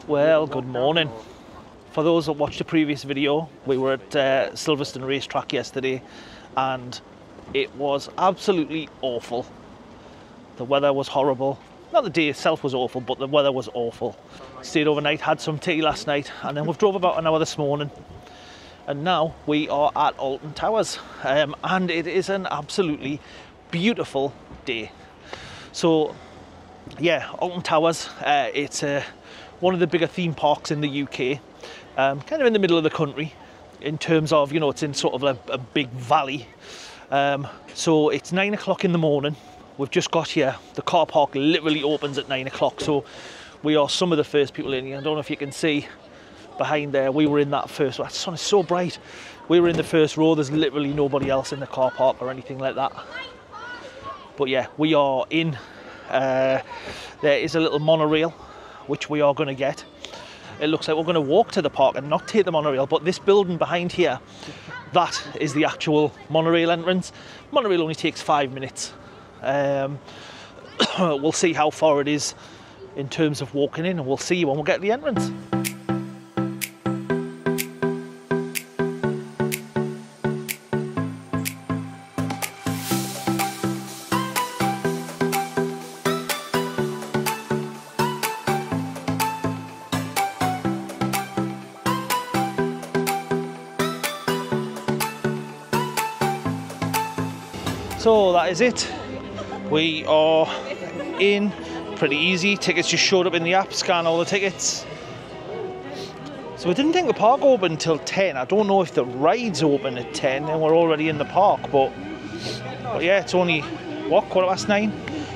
Well, good morning. For those that watched the previous video, we were at Silverstone racetrack yesterday and it was absolutely awful. The weather was horrible. Not the day itself was awful, but the weather was awful. Stayed overnight, had some tea last night, and then we've drove about an hour this morning. And now we are at Alton Towers, and it is an absolutely beautiful day. So yeah, Alton Towers, it's one of the bigger theme parks in the UK, kind of in the middle of the country in terms of, you know, it's in sort of a big valley. So it's 9 o'clock in the morning. We've just got here. The car park literally opens at 9 o'clock, so we are some of the first people in here. I don't know if you can see behind there, we were in that first row. The sun is so bright. We were in the first row. There's literally nobody else in the car park or anything like that. But yeah, we are in. There is a little monorail, which we are going to get. It looks like we're going to walk to the park and not take the monorail, but this building behind here, that is the actual monorail entrance. Monorail only takes 5 minutes. We'll see how far it is in terms of walking in, and we'll see you when we get to the entrance. So that is it. We are in, pretty easy. Tickets just showed up in the app, scan all the tickets. So we didn't think the park opened until 10. I don't know if the rides open at 10 and we're already in the park, but yeah, it's only, what, 9:15?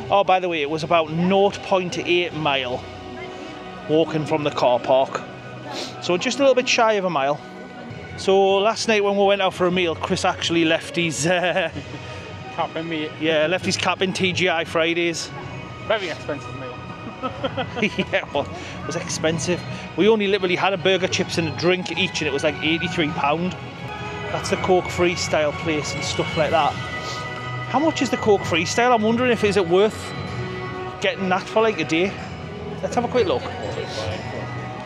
Oh, by the way, it was about 0.8 mile walking from the car park. So just a little bit shy of a mile. So last night when we went out for a meal, Chris actually left his cap in me. Yeah, left his cap in TGI Fridays. Very expensive meal. Yeah, well, it was expensive. We only literally had a burger, chips and a drink each, and it was like £83. That's the Coke Freestyle place and stuff like that. How much is the Coke Freestyle? I'm wondering if is it worth getting that for like a day. Let's have a quick look.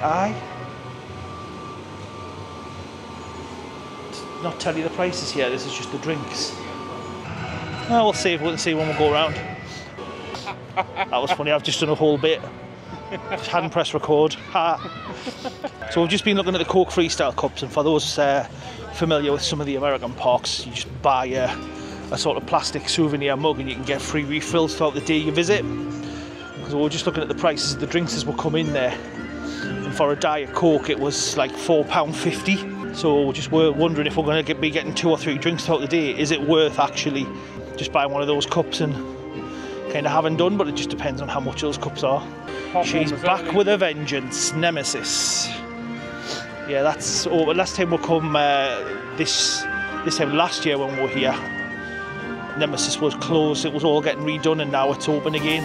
Aye. Not tell you the prices here, this is just the drinks. Oh, we'll see when we go around. That was funny, I've just done a whole bit. Just hadn't pressed record. So we've just been looking at the Coke Freestyle cups, and for those familiar with some of the American parks, you just buy a sort of plastic souvenir mug and you can get free refills throughout the day you visit. So we're just looking at the prices of the drinks as we come in there. And for a Diet Coke it was like £4.50. So we're wondering if we're going to be getting 2 or 3 drinks throughout the day. Is it worth actually just buying one of those cups and kind of having done? But it just depends on how much those cups are. She's back with a vengeance, Nemesis. Yeah, that's over. Last time we come this time last year when we were here, Nemesis was closed. It was all getting redone, and now it's open again.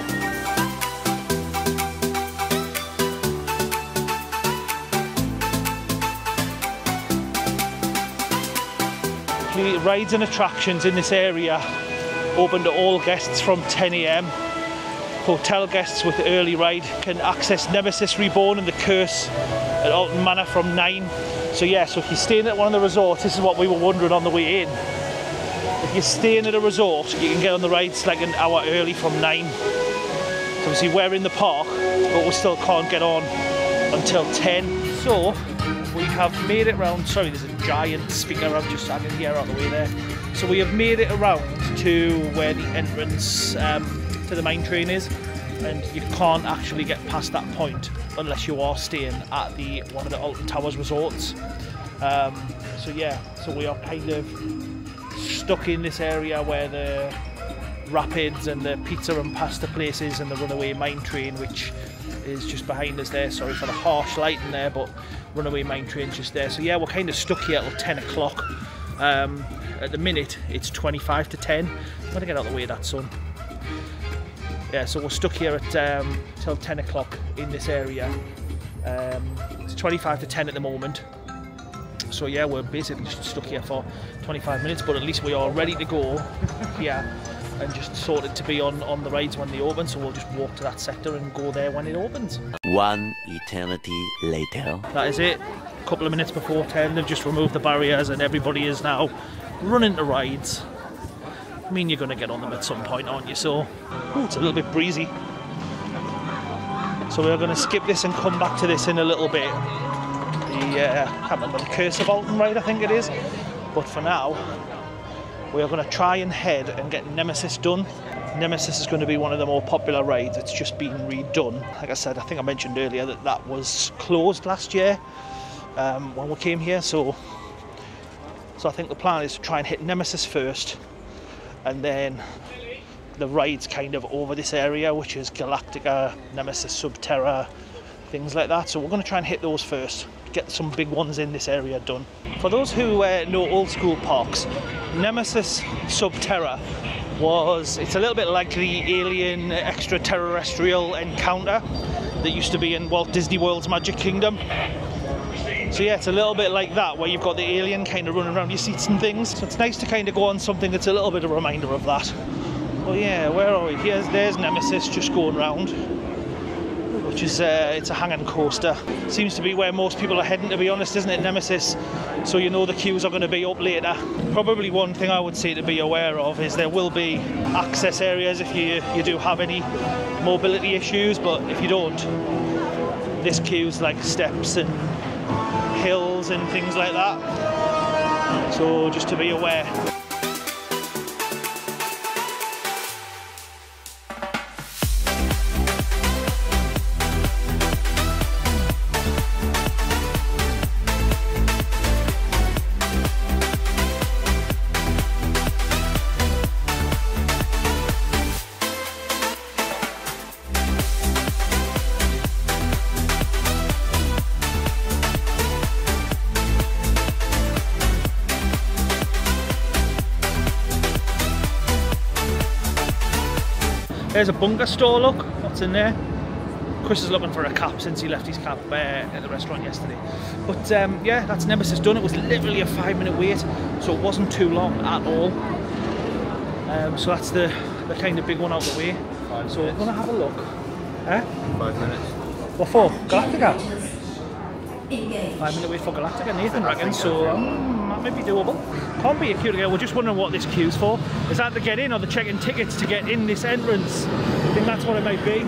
Rides and attractions in this area open to all guests from 10 AM. Hotel guests with early ride can access Nemesis Reborn and the Curse at Alton Manor from 9. So yeah, so if you're staying at one of the resorts, this is what we were wondering on the way in. If you're staying at a resort, you can get on the rides like an hour early from 9. So obviously we're in the park, but we still can't get on until 10. So we have made it round. Sorry, there's a giant speaker I can hear out the way there. So we have made it around to where the entrance to the mine train is, and you can't actually get past that point unless you are staying at one of the Alton Towers resorts. So yeah, so we are kind of stuck in this area where the rapids and the pizza and pasta places and the runaway mine train, which is just behind us there. Sorry for the harsh lighting there, but runaway mine train's just there. So yeah, we're kind of stuck here till 10 o'clock. At the minute it's 25 to 10. I'm gonna get out of the way of that sun. Yeah, so we're stuck here at till 10 o'clock in this area. It's 25 to 10 at the moment. So yeah, we're basically just stuck here for 25 minutes, but at least we are ready to go here and just sorted to be on the rides when they open, so we'll just walk to that sector and go there when it opens. One eternity later. That is it. A couple of minutes before 10, they've just removed the barriers and everybody is now running to rides. I mean, you're going to get on them at some point, aren't you? So, ooh, it's a little bit breezy. So we're going to skip this and come back to this in a little bit. I can't remember, the Curse of Alton ride, I think it is. But for now, we are going to try and head and get Nemesis done. Nemesis is going to be one of the more popular rides. It's just been redone. Like I said, I think I mentioned earlier that that was closed last year when we came here. So I think the plan is to try and hit Nemesis first, and then the rides kind of over this area, which is Galactica, Nemesis Subterra, things like that. So we're going to try and hit those first, get some big ones in this area done. For those who know old school parks, Nemesis Subterra it's a little bit like the alien extraterrestrial encounter that used to be in Walt Disney World's Magic Kingdom. So yeah, it's a little bit like that, where you've got the alien kind of running around your seats and things. So it's nice to kind of go on something that's a little bit of a reminder of that. Well, yeah, where are we? There's Nemesis just going round, which is it's a hanging coaster. Seems to be where most people are heading, to be honest, isn't it, Nemesis? So you know the queues are going to be up later. Probably one thing I would say to be aware of is there will be access areas if you do have any mobility issues, but if you don't, this queue's like steps and hills and things like that. So just to be aware. There's a bunker store, look, what's in there? Chris is looking for a cap since he left his cap at the restaurant yesterday. But yeah, that's Nemesis done. It was literally a 5-minute wait, so it wasn't too long at all. So that's the kind of big one out the way. So we're going to have a look. 5 minutes. What for? Galactica? 5-minute wait for Galactica, Nathan reckons, so that may be doable. Can't be a queue to get. We're just wondering what this queue's for. Is that to get in, or they're checking tickets to get in this entrance? I think that's what it might be.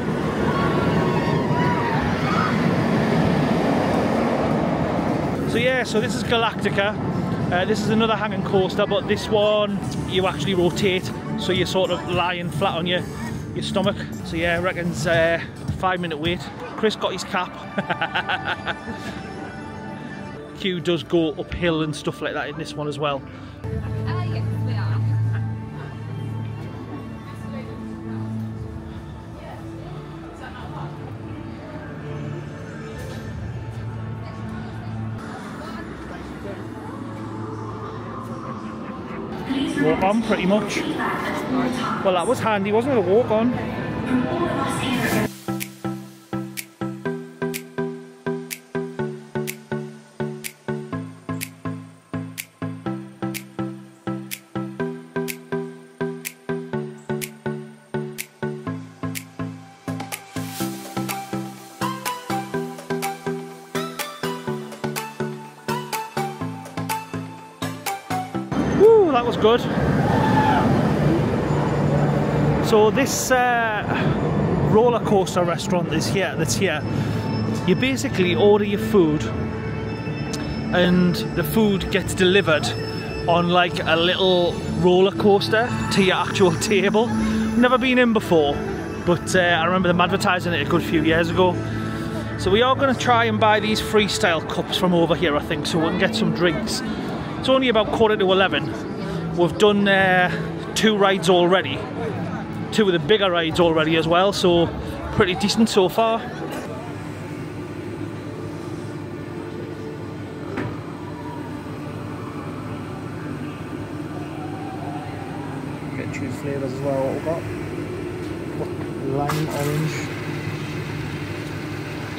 So yeah, so this is Galactica. This is another hanging coaster, but this one you actually rotate, so you're sort of lying flat on your stomach. So yeah, I reckons 5-minute wait. Chris got his cap. Queue does go uphill and stuff like that in this one as well. Yes, we are. Walk on, pretty much. Well, that was handy, wasn't it? A walk on. Woo, that was good. So this roller coaster restaurant that's here. You basically order your food and the food gets delivered on like a little roller coaster to your actual table. Never been in before, but I remember them advertising it a good few years ago. So we are going to try and buy these freestyle cups from over here, I think, so we can get some drinks. It's only about 11:15. We've done 2 rides already, 2 of the bigger rides already as well, so pretty decent so far. Get choose flavours as well. What we've got? Lime, orange.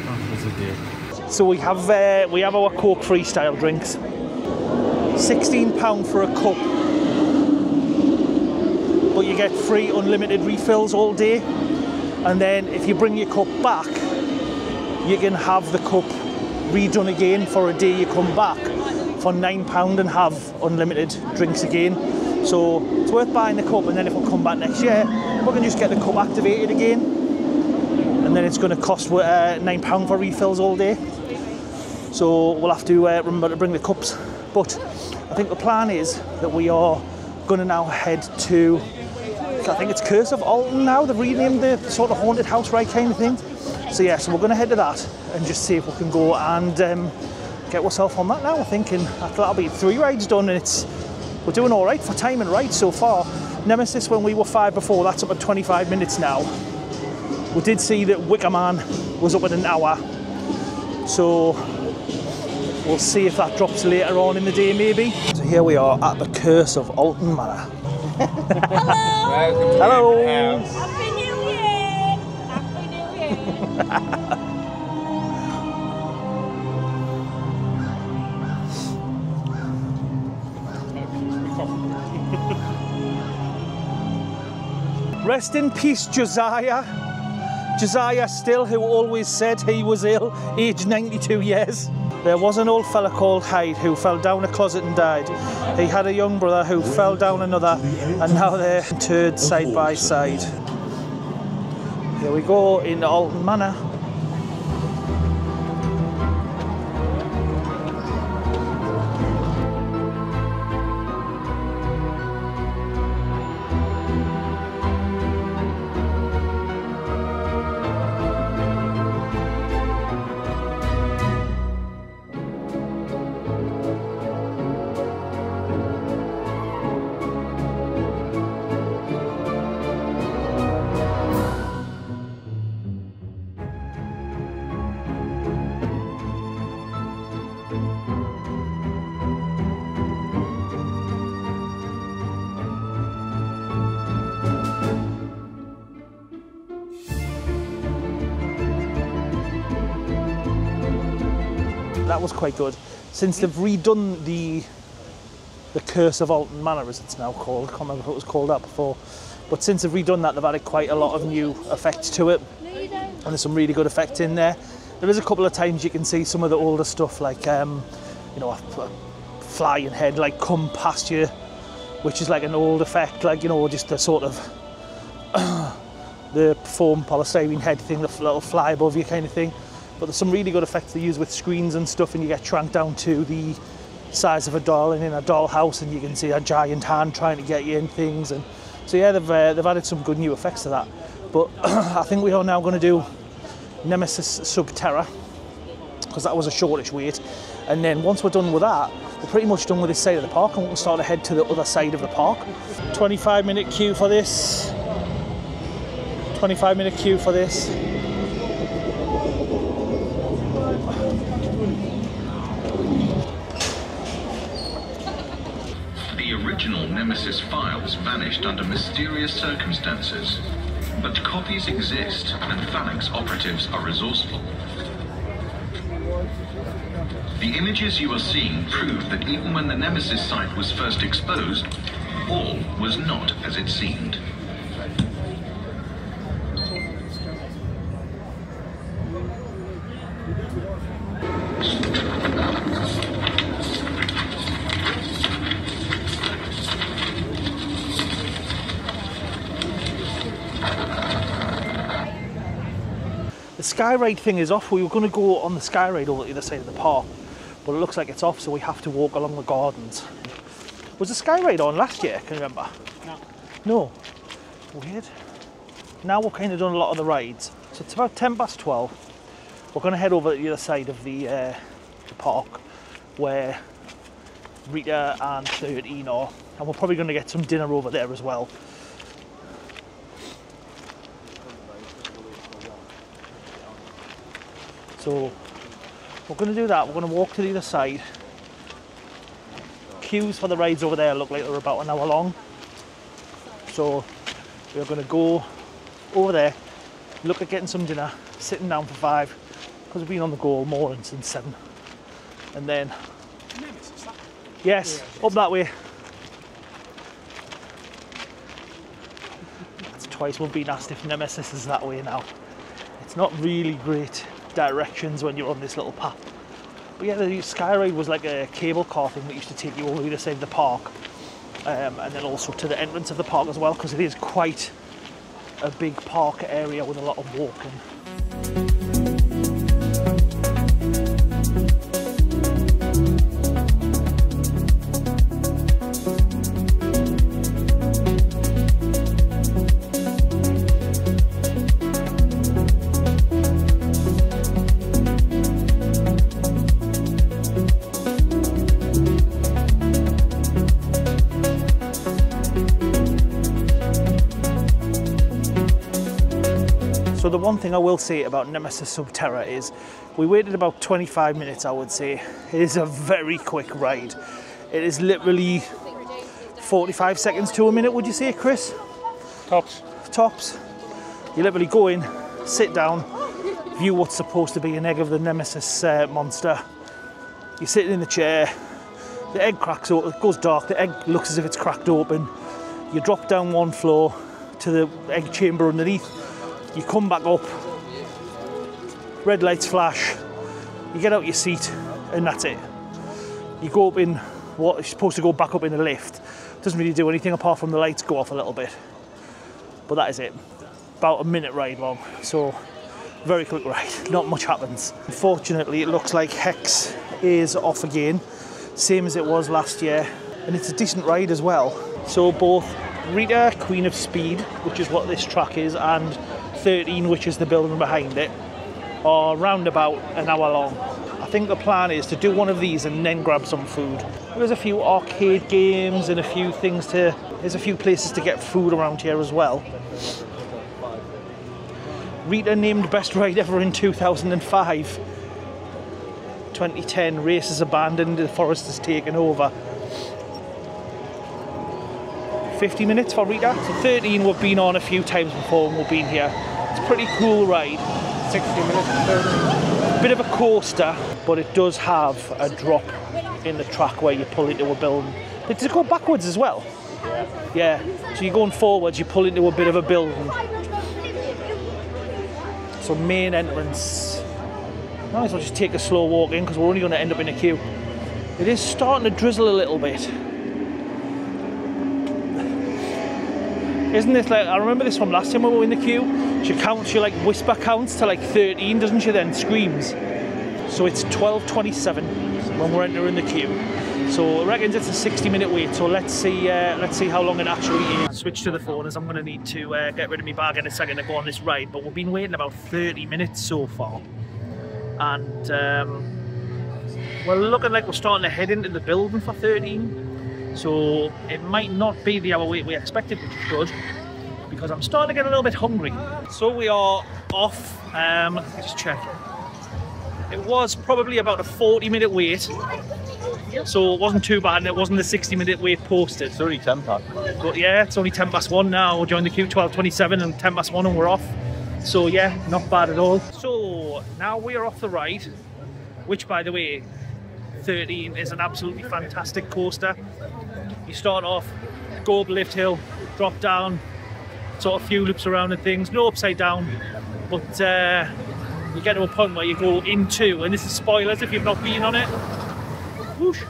Oh, that's a deal. So we have our Coke freestyle drinks. £16 for a cup. but you get free unlimited refills all day. And then if you bring your cup back, you can have the cup redone again for a day you come back for £9 and have unlimited drinks again. So it's worth buying the cup, and then if we come back next year, we can just get the cup activated again. And then it's going to cost £9 for refills all day. So we'll have to remember to bring the cups. But I think the plan is that we are going to now head to, I think it's Curse of Alton now. They've renamed the sort of haunted house ride kind of thing. So yeah, so we're going to head to that and just see if we can go and get ourselves on that now, I think. And after that'll be 3 rides done, and we're doing all right for time and rides so far. Nemesis, when we were 5 before, that's up at 25 minutes now. We did see that Wicker Man was up at an hour. So we'll see if that drops later on in the day, maybe. So here we are at the Curse of Alton Manor. Hello. Hello. Happy New Year! Happy New Year! Rest in peace, Josiah. Josiah Still, who always said he was ill, aged 92 years. There was an old fella called Hyde who fell down a closet and died. He had a young brother who fell down another, and now they're interred side by side. Here we go into Alton Manor. That was quite good. Since they've redone the Curse of Alton Manor, as it's now called, I can't remember if it was called that before, but since they've redone that, they've added quite a lot of new effects to it, and there's some really good effects in there. There is a couple of times you can see some of the older stuff, like you know, a flying head like come past you, which is like an old effect, like, you know, just the sort of the foam polystyrene head thing, the little fly above you kind of thing. But there's some really good effects they use with screens and stuff, and you get shrank down to the size of a doll and in a doll house, and you can see a giant hand trying to get you in things. And so yeah, they've added some good new effects to that. But I think we are now going to do Nemesis Subterra, because that was a shortish wait. And then once we're done with that, we're pretty much done with this side of the park, and we can start to head to the other side of the park. 25-minute queue for this. 25-minute queue for this. The original Nemesis files vanished under mysterious circumstances, but copies exist and Phalanx operatives are resourceful. The images you are seeing prove that even when the Nemesis site was first exposed, all was not as it seemed. The Skyride thing is off. We were going to go on the Skyride over the other side of the park, but it looks like it's off, so we have to walk along the gardens. Was the Skyride on last year, can you remember? No. No? Weird. Now we've kind of done a lot of the rides. So it's about 12:10. We're going to head over to the other side of the park, where Rita and 13 are, and we're probably going to get some dinner over there as well. So we're going to do that. We're going to walk to the other side. Queues for the rides over there look like they're about an hour long. So we're going to go over there, look at getting some dinner, sitting down for 5, because we've been on the go all morning since 7. And then, yes, up that way. twice we've been asked if Nemesis is that way now. It's not really great directions when you're on this little path. But yeah, the Skyride was like a cable car thing that used to take you all the way to side of the park. And then also to the entrance of the park as well, because it is quite a big park area with a lot of walking. So the one thing I will say about Nemesis Subterra is we waited about 25 minutes, I would say. It is a very quick ride. It is literally 45 seconds to a minute, would you say, Chris? Tops. Tops. You literally go in, sit down, view what's supposed to be an egg of the Nemesis monster. You're sitting in the chair, the egg cracks open, it goes dark, the egg looks as if it's cracked open. You drop down one floor to the egg chamber underneath. You come back up, red lights flash, you get out your seat, and that's it. You go up in what is supposed to go back up in a lift. Doesn't really do anything apart from the lights go off a little bit. But that is it. About a minute ride long. So, very quick ride. Not much happens. Unfortunately, it looks like Hex is off again, same as it was last year. And it's a decent ride as well. So both Rita, Queen of Speed, which is what this track is, and 13, which is the building behind it, are round about an hour long. I think the plan is to do one of these and then grab some food. There's a few arcade games and a few things to... There's a few places to get food around here as well. Rita named best ride ever in 2005. 2010, race is abandoned, the forest is taken over. 50 minutes for Rita. So 13 we've been on a few times before and we've been here. It's a pretty cool ride. 60 minutes. Bit of a coaster, but it does have a drop in the track where you pull into a building. Does it go backwards as well? Yeah. So you're going forwards, you pull into a bit of a building. So main entrance. Might as well just take a slow walk in because we're only going to end up in a queue. It is starting to drizzle a little bit. Isn't this like, I remember this from last time we were in the queue. She counts, she like whisper counts to like 13, doesn't she, then screams. So it's 12:27 when we're entering the queue. So I reckon it's a 60-minute wait, so let's see how long it actually is. Switch to the phone as I'm going to need to get rid of my bag in a second to go on this ride, but we've been waiting about 30 minutes so far. And we're looking like we're starting to head into the building for 13. So it might not be the hour wait we expected, which is good, because I'm starting to get a little bit hungry. So we are off, let me just check. It was probably about a 40-minute wait, so it wasn't too bad, and it wasn't the 60-minute wait posted. It's only 10 past. But yeah, it's only 10 past 1 now. We'll join the queue 12:27 and 10 past 1 and we're off. So yeah, not bad at all. So now we are off the ride, which by the way, 13 is an absolutely fantastic coaster. You start off, go up lift hill, drop down, sort of few loops around and things, no upside down, but you get to a point where you go into, and this is spoilers if you've not been on it. Whoosh.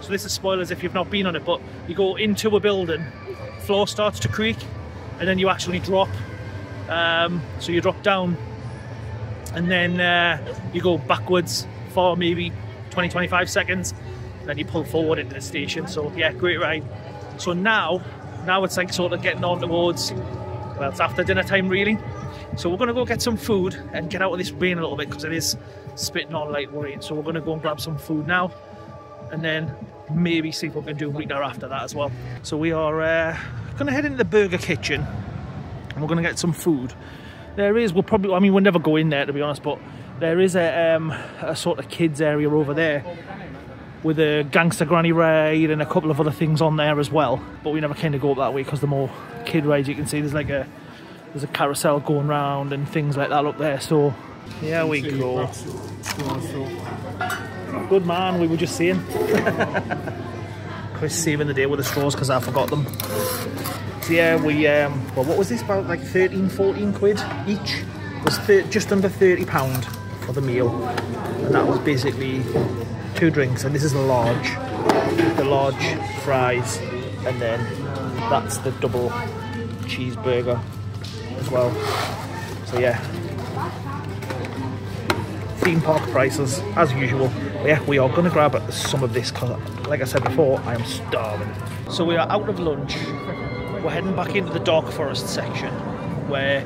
So this is spoilers if you've not been on it, but you go into a building, floor starts to creak, and then you actually drop. So you drop down, and then you go backwards for maybe 20-25 seconds, and then you pull forward into the station. So yeah, great ride. So now it's like sort of getting on towards, well, it's after dinner time really. So we're gonna go get some food and get out of this rain a little bit because it is spitting on like rain. So we're gonna go and grab some food now, and then maybe see if we can do Rita after that as well. So we are gonna head into the burger kitchen and we're gonna get some food. There is, we'll never go in there to be honest, but there is a sort of kids area over there with a gangster granny ride and a couple of other things on there as well. But we never kind of go up that way because the more kid rides you can see, there's like there's a carousel going round and things like that up there. So here we go. Good man, we were just saying. Chris saving the day with the straws because I forgot them. So yeah, we well, what was this, about like 13-14 quid each? It was just under £30 for the meal, and that was basically 2 drinks, and this is the large fries, and then that's the double cheeseburger as well. So yeah, theme park prices as usual. But yeah, we are going to grab some of this because, like I said before, I am starving. So we are out of lunch. We're heading back into the Dark Forest section where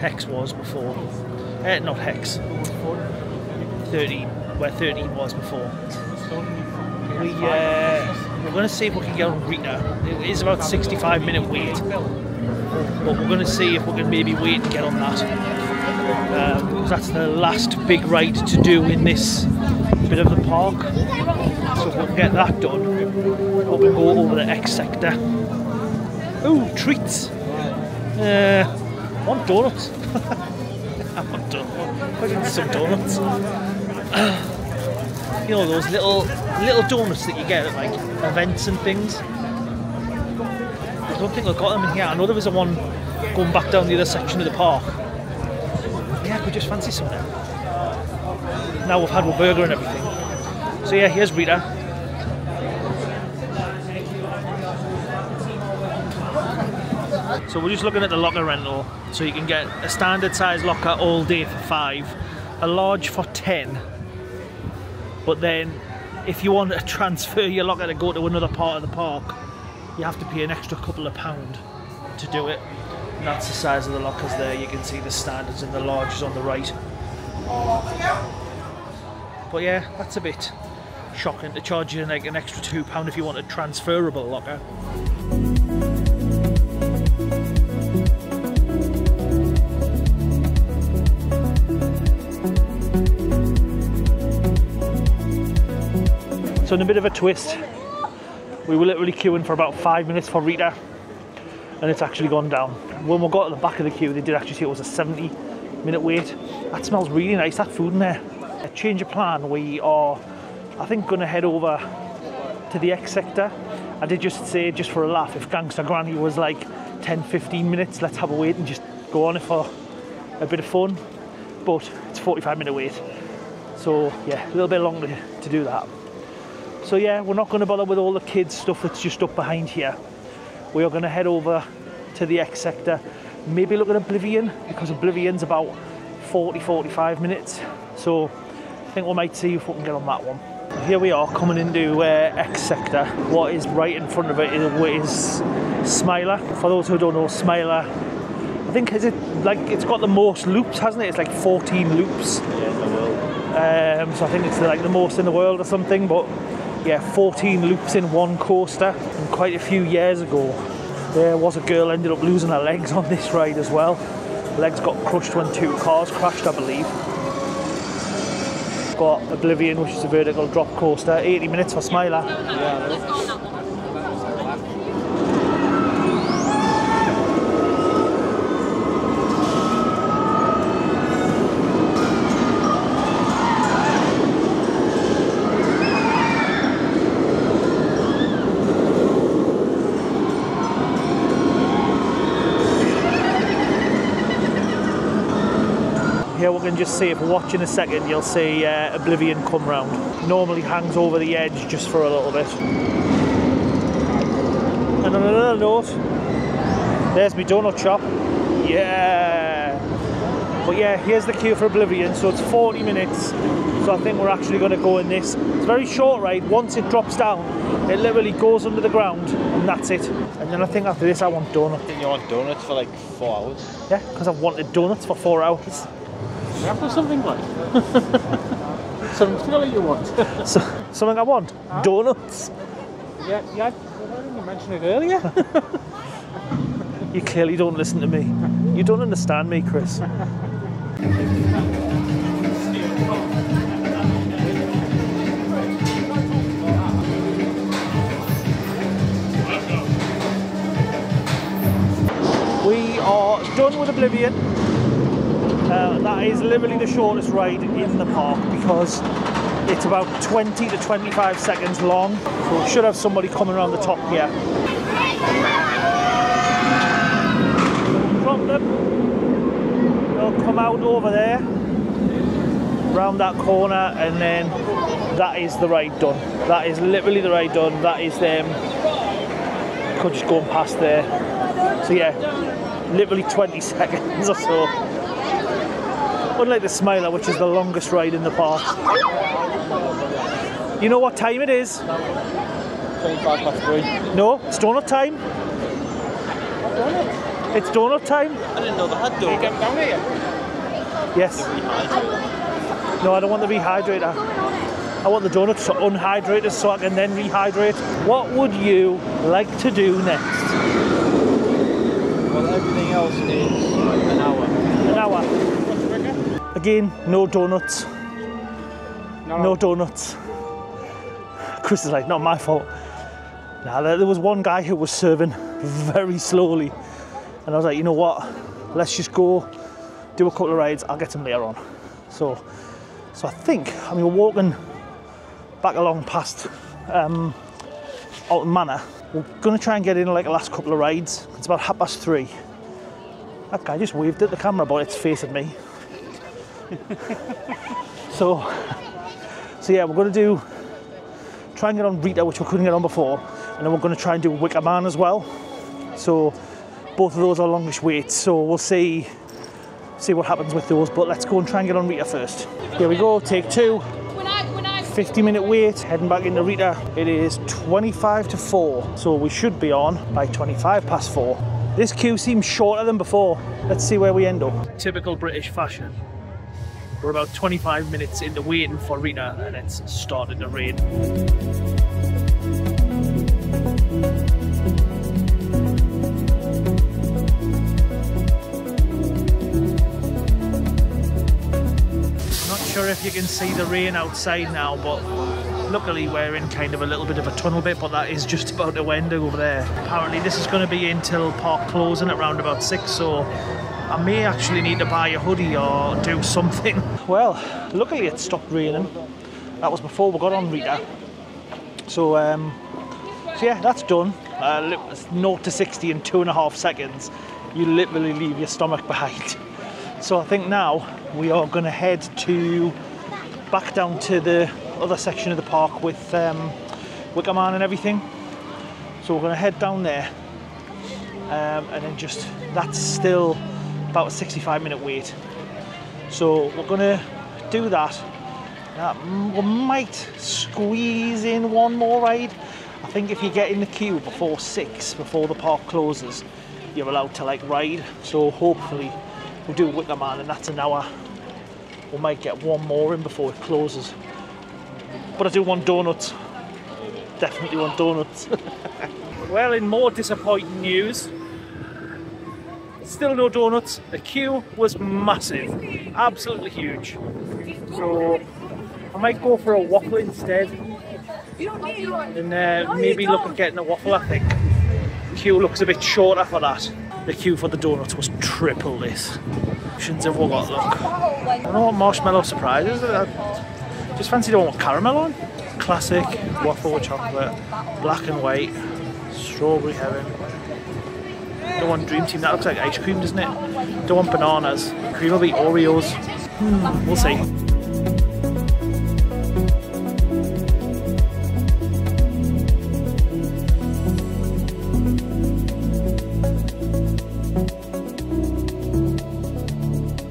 Hex was before. Not Hex. 13, where 13 was before. We're going to see if we can get on Rita. It is about 65-minute wait, but we're going to see if we can maybe wait and get on that. Because that's the last big ride to do in this bit of the park. So if we can get that done, we'll go over the X sector. Ooh, treats! I want donuts. I want donuts. I want some donuts. You know, those little donuts that you get at like events and things. I don't think I've got them in here. I know there was a one going back down the other section of the park. Yeah, I could just fancy some now. Now we've had our burger and everything. So yeah, here's Rita. So we're just looking at the locker rental. So you can get a standard size locker all day for £5, a large for £10. But then if you want to transfer your locker to go to another part of the park, you have to pay an extra couple of £pounds to do it. And that's the size of the lockers there. You can see the standards and the larges on the right. But yeah, that's a bit shocking to charge you like an extra £2 if you want a transferable locker. So in a bit of a twist, we were literally queuing for about 5 minutes for Rita, and it's actually gone down. When we got to the back of the queue, they did actually say it was a 70-minute wait. That smells really nice, that food in there. A change of plan, we are, I think, going to head over to the X sector. I did just say, just for a laugh, if Gangster Granny was like 10-15 minutes, let's have a wait and just go on it for a bit of fun. But it's a 45-minute wait. So yeah, a little bit longer to do that. So yeah, we're not going to bother with all the kids stuff that's just up behind here. We are going to head over to the X sector, maybe look at Oblivion, because Oblivion's about 40-45 minutes. So I think we might see if we can get on that one. Here we are coming into X sector. What is right in front of it is Smiler. For those who don't know, Smiler, I think, is it like, it's got the most loops, hasn't it? It's like 14 loops. Yeah, in the world. So I think it's like the most in the world or something, but yeah, 14 loops in one coaster. And quite a few years ago, there was a girl ended up losing her legs on this ride as well. Legs got crushed when 2 cars crashed, I believe. Got Oblivion, which is a vertical drop coaster, 80 minutes for Smiler. Here we can just see, if we're watching a second, you'll see Oblivion come round. Normally hangs over the edge just for a little bit. And on another note, there's my donut shop. Yeah! But yeah, here's the queue for Oblivion, so it's 40 minutes. So I think we're actually going to go in this. It's a very short ride. Once it drops down, it literally goes under the ground, and that's it. And then I think after this I want donuts. I think you want donuts for like 4 hours? Yeah, because I've wanted donuts for 4 hours. After something like something like you want. Something I want? Donuts. Yeah, I didn't mention it earlier. You clearly don't listen to me. You don't understand me, Chris. We are done with Oblivion. That is literally the shortest ride in the park because it's about 20 to 25 seconds long. So we should have somebody coming around the top here. around them. They'll come out over there, round that corner, and then that is the ride done. That is literally the ride done. That is them. Could just go past there. So yeah, literally 20 seconds or so. Unlike the Smiler, which is the longest ride in the park. You know what time it is? 3:25. No, it's donut time. It's donut time. I didn't know they had You donuts. get down here? Yes. No, I don't want the rehydrator. I want the donuts to unhydrate so I can then rehydrate. What would you like to do next? Well, everything else is an hour. An hour. Again, no donuts. No donuts. Chris is like, not my fault. Now, there was one guy who was serving very slowly. And I was like, you know what? Let's just go do a couple of rides. I'll get them later on. So I think, I mean, we're walking back along past Alton Manor. We're going to try and get in like the last couple of rides. It's about 3:30. That guy just waved at the camera, but it's facing me. so yeah, we're going to try and get on Rita, which we couldn't get on before, and then we're going to try and do Wicker Man as well. So both of those are longish waits, so we'll see what happens with those, but let's go and try and get on Rita first. Here we go, take two. 50-minute wait, heading back into Rita. It is 25 to 4, so we should be on by 25 past 4. This queue seems shorter than before. Let's see where we end up. Typical British fashion. We're about 25 minutes into waiting for Rita and it's started to rain. Not sure if you can see the rain outside now, but luckily we're in kind of a little bit of a tunnel bit, but that is just about to end over there. Apparently this is going to be until park closing at around about 6, so I may actually need to buy a hoodie or do something. Well, luckily it stopped raining. That was before we got on Rita. So yeah, that's done. 0 to 60 in 2.5 seconds. You literally leave your stomach behind. So I think now we are going to head back down to the other section of the park with Wicker Man and everything. So we're going to head down there, and then that's still about a 65-minute wait. So we're going to do that. We might squeeze in one more ride. I think if you get in the queue before 6, before the park closes, you're allowed to like ride. So hopefully we'll do Wicker Man, and that's an hour. We might get one more in before it closes. But I do want donuts. Definitely want donuts. Well, in more disappointing news, still no donuts. The queue was massive, absolutely huge. So I might go for a waffle instead, and maybe look at getting a waffle. I think the queue looks a bit shorter for that. The queue for the donuts was triple this. Options have we got, look. I don't know what marshmallow surprise is. I just fancy the one with caramel on. Classic waffle with chocolate, black and white, strawberry heaven. Don't want Dream Team, that looks like ice cream, doesn't it? Don't want bananas. Cream will be Oreos. We'll see.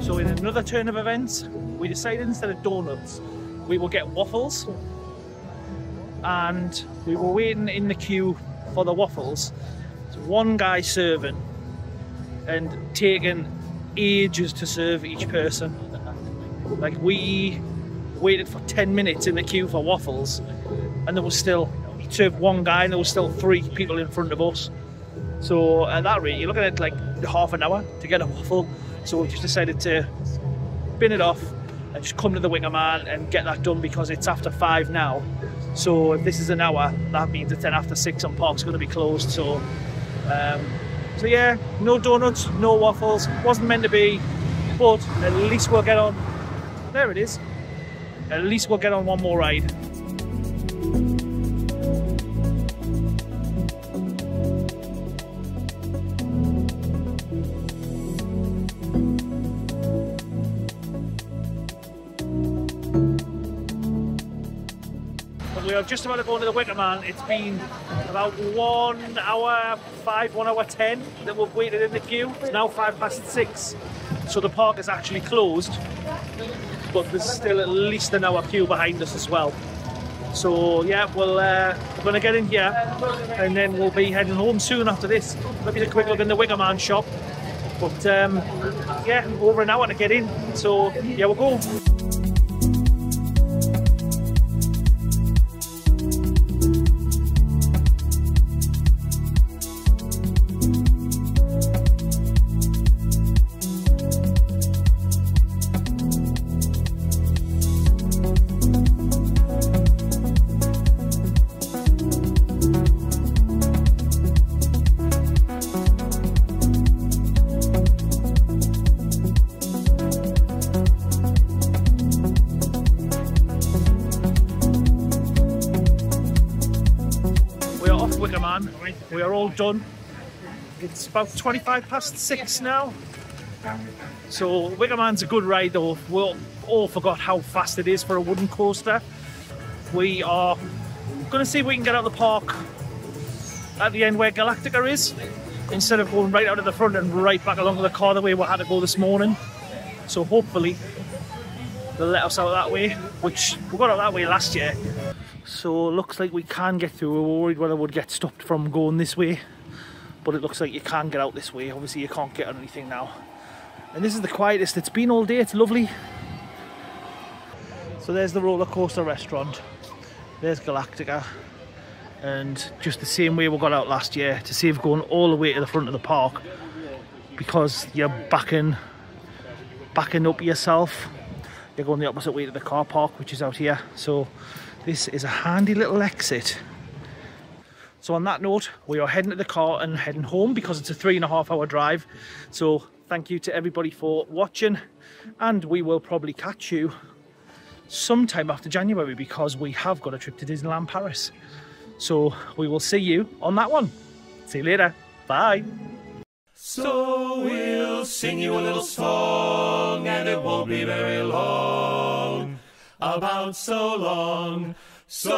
So in another turn of events, we decided instead of donuts, we will get waffles. And we were waiting in the queue for the waffles. One guy serving and taking ages to serve each person. Like, we waited for 10 minutes in the queue for waffles, and there was still, he served one guy and there was still 3 people in front of us. So at that rate, you're looking at like half an hour to get a waffle. So we just decided to bin it off and just come to the Wicker Man and get that done, because it's after 5 now. So if this is an hour, that means it's then after 6 and park's going to be closed. So yeah, no donuts, no waffles. Wasn't meant to be, but at least we'll get on. There it is. At least we'll get on one more ride. We are just about to go into the Wicker Man. It's been about 1 hour 5, 1 hour 10 that we've waited in the queue. It's now 6:05, so the park is actually closed, but there's still at least an hour queue behind us as well. So yeah, we're going to get in here and then we'll be heading home soon after this. Maybe a quick look in the Wicker Man shop, but yeah, over an hour to get in, so yeah, we'll go. We are all done. It's about 6:25 now. So Wicker Man's a good ride though. We all forgot how fast it is for a wooden coaster. We are going to see if we can get out of the park at the end where Galactica is, instead of going right out of the front and right back along the car the way we had to go this morning. So hopefully they'll let us out that way, which we got out that way last year. So it looks like we can get through. We were worried whether we'd get stopped from going this way, but it looks like you can get out this way. Obviously you can't get on anything now. And this is the quietest it's been all day. It's lovely. So there's the roller coaster restaurant. There's Galactica. And just the same way we got out last year, to save going all the way to the front of the park, because you're backing up yourself. You're going the opposite way to the car park, which is out here. So this is a handy little exit. So on that note, we are heading to the car and heading home because it's a 3.5 hour drive. So thank you to everybody for watching, and we will probably catch you sometime after January because we have got a trip to Disneyland Paris. So we will see you on that one. See you later. Bye. So we'll sing you a little song, and it won't be very long. About so long, so